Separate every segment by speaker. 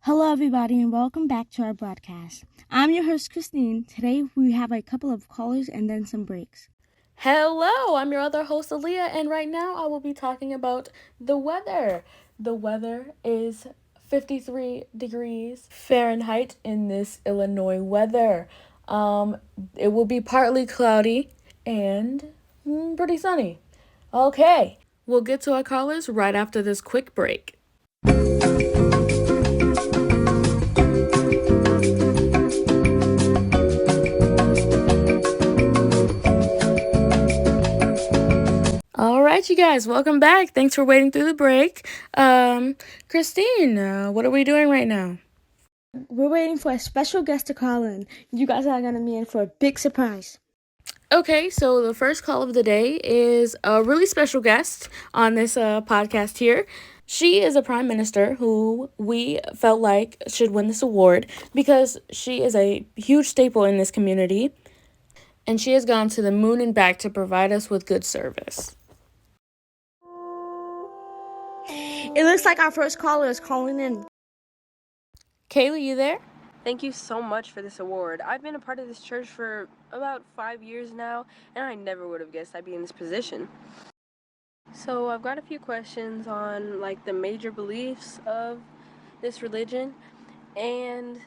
Speaker 1: Hello, everybody, and welcome back to our broadcast. I'm your host, Christine. Today, we have a couple of callers and then some breaks.
Speaker 2: Hello, I'm your other host, Aaliyah, and right now I will be talking about the weather. The weather is 53 degrees Fahrenheit in this Illinois weather. It will be partly cloudy and pretty sunny. Okay, we'll get to our callers right after this quick break. All right, you guys, welcome back. Thanks for waiting through the break. Christine, what are we doing right now?
Speaker 1: We're waiting for a special guest to call in. You guys are going to be in for a big surprise.
Speaker 2: Okay, so the first call of the day is a really special guest on this podcast here. She is a prime minister who we felt like should win this award because she is a huge staple in this community and she has gone to the moon and back to provide us with good service.
Speaker 1: It looks like our first caller is calling in.
Speaker 2: Kaylee, you there?
Speaker 3: Thank you so much for this award. I've been a part of this church for about 5 years now, and I never would have guessed I'd be in this position. So I've got a few questions on the major beliefs of this religion, and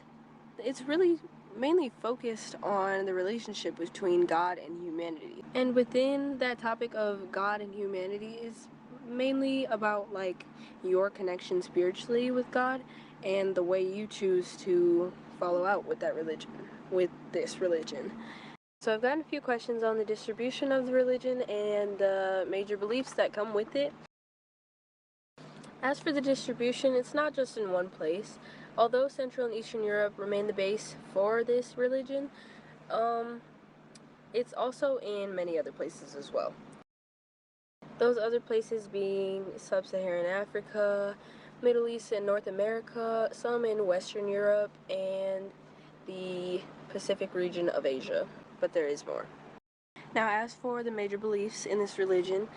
Speaker 3: it's really mainly focused on the relationship between God and humanity. And within that topic of God and humanity is mainly about your connection spiritually with God and the way you choose to follow out with this religion. So I've gotten a few questions on the distribution of the religion and the major beliefs that come with it. As for the distribution, it's not just in one place. Although Central and Eastern Europe remain the base for this religion, it's also in many other places as well. Those other places being Sub-Saharan Africa, Middle East and North America, some in Western Europe, and the Pacific region of Asia, but there is more. Now, as for the major beliefs in this religion,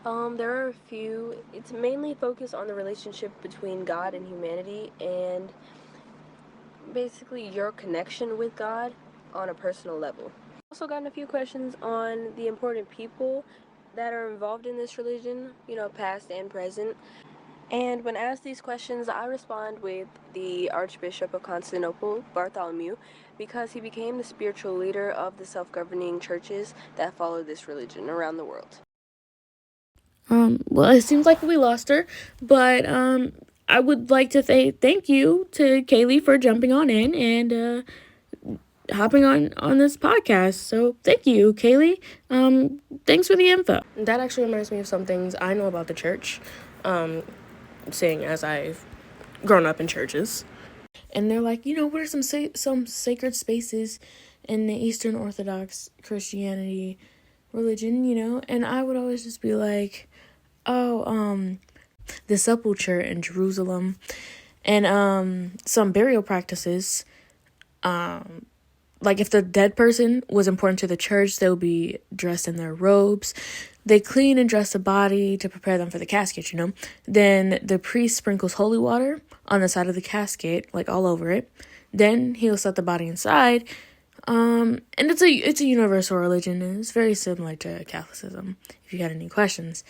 Speaker 3: there are a few. It's mainly focused on the relationship between God and humanity and basically your connection with God on a personal level. I've also gotten a few questions on the important people that are involved in this religion, past and present. And when asked these questions, I respond with the Archbishop of Constantinople, Bartholomew, because he became the spiritual leader of the self-governing churches that follow this religion around the world.
Speaker 2: Well, it seems like we lost her, but I would like to say thank you to Kaylee for jumping on in and hopping on this podcast. So thank you, Kaylee. Thanks for the info. That actually reminds me of some things I know about the church, seeing as I've grown up in churches. And they're like, what are some sacred spaces in the Eastern Orthodox Christianity religion, And I would always just be like, the sepulcher in Jerusalem and some burial practices. Like if the dead person was important to the church, they would be dressed in their robes. They clean and dress the body to prepare them for the casket, Then the priest sprinkles holy water on the side of the casket, all over it. Then he'll set the body inside. And it's a universal religion, and it's very similar to Catholicism, if you got any questions.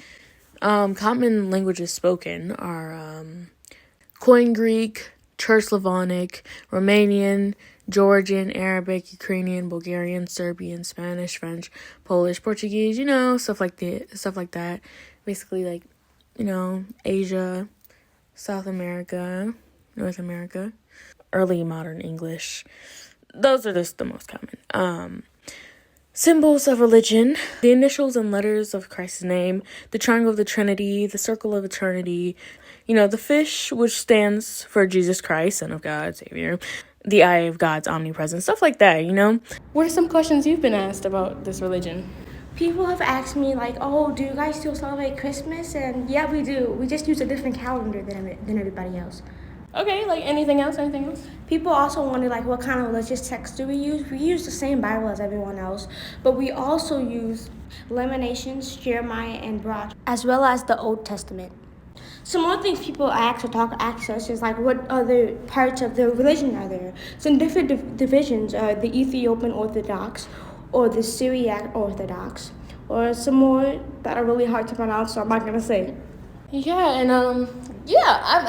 Speaker 2: Common languages spoken are Koine Greek, Church Slavonic, Romanian, Georgian, Arabic, Ukrainian, Bulgarian, Serbian, Spanish, French, Polish, Portuguese, stuff like that. Basically, Asia, South America, North America, early modern English. Those are just the most common. Symbols of religion, the initials and letters of Christ's name, the triangle of the Trinity, the circle of eternity, the fish, which stands for Jesus Christ, Son of God, Savior, the eye of God's omnipresence, stuff like that, What are some questions you've been asked about this religion?
Speaker 1: People have asked me, do you guys still celebrate Christmas? And yeah, we do. We just use a different calendar than everybody else.
Speaker 2: Okay, anything else?
Speaker 1: People also wonder, what kind of religious text do we use? We use the same Bible as everyone else, but we also use Lamentations, Jeremiah, and Baruch, as well as the Old Testament. Some more things people ask us is like, what other parts of the religion are there? Some different divisions are the Ethiopian Orthodox, or the Syriac Orthodox, or some more that are really hard to pronounce, so I'm not gonna say.
Speaker 2: Yeah, and I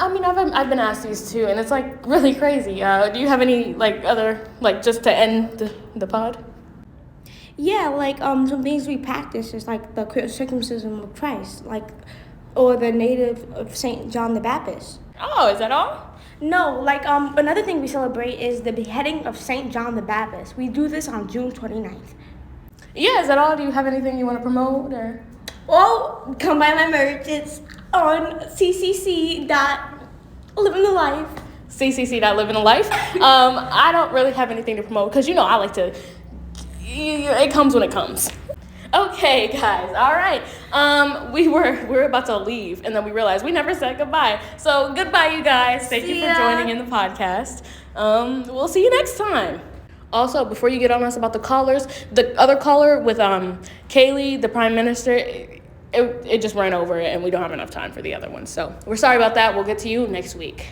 Speaker 2: mean, I've been asked these too, and it's like really crazy. Do you have any like other like just to end the pod?
Speaker 1: Yeah, like some things we practice is like the circumcision of Christ, like, or the native of Saint John the Baptist.
Speaker 2: Oh, is that all?
Speaker 1: No, like another thing we celebrate is the beheading of Saint John the Baptist. We do this on June 29th.
Speaker 2: Yeah, is that all? Do you have anything you want to promote or?
Speaker 1: Well, come buy my merch. It's on ccc.livingthelife.
Speaker 2: ccc.livingthelife. I don't really have anything to promote because I like to. It comes when it comes. Okay, guys. All right. We're about to leave, and then we realized we never said goodbye. So goodbye, you guys. Thank you for joining in the podcast. We'll see you next time. Also, before you get on us about the callers, the other caller with Kaylee, the Prime Minister, it just ran over, and we don't have enough time for the other one. So we're sorry about that. We'll get to you next week.